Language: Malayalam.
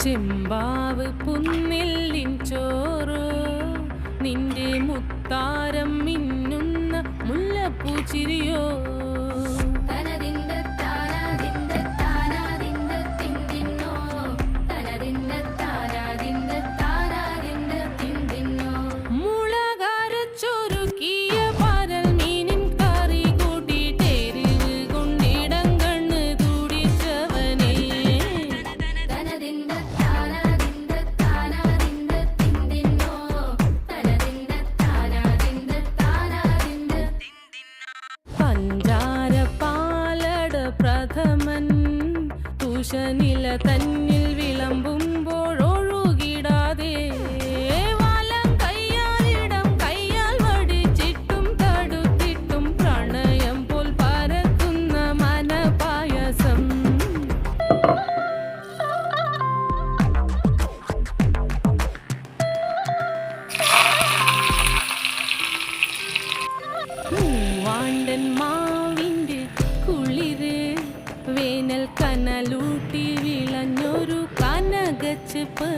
ചെമ്പാവ് പുന്നെല്ലിൻ ചോറ് നിന്റെ മുത്താരം മിന്നുന്ന മുല്ലപ്പൂച്ചിരിയോ തുഷനില തന്നിൽ വിളമ്പുമ്പോഴൊഴുകിടാതെ വലം കയ്യാലിടം കയ്യാൽ വടിച്ചിട്ടും തടുത്തിട്ടും പ്രണയം പോൽ പരക്കുന്ന മനപായസം വാണ്ടൻ മാവിൻ്റെ കുളിര് വേനൽ കനലൂട്ടി വിളഞ്ഞൊരു കനകച്ചെപ്പ്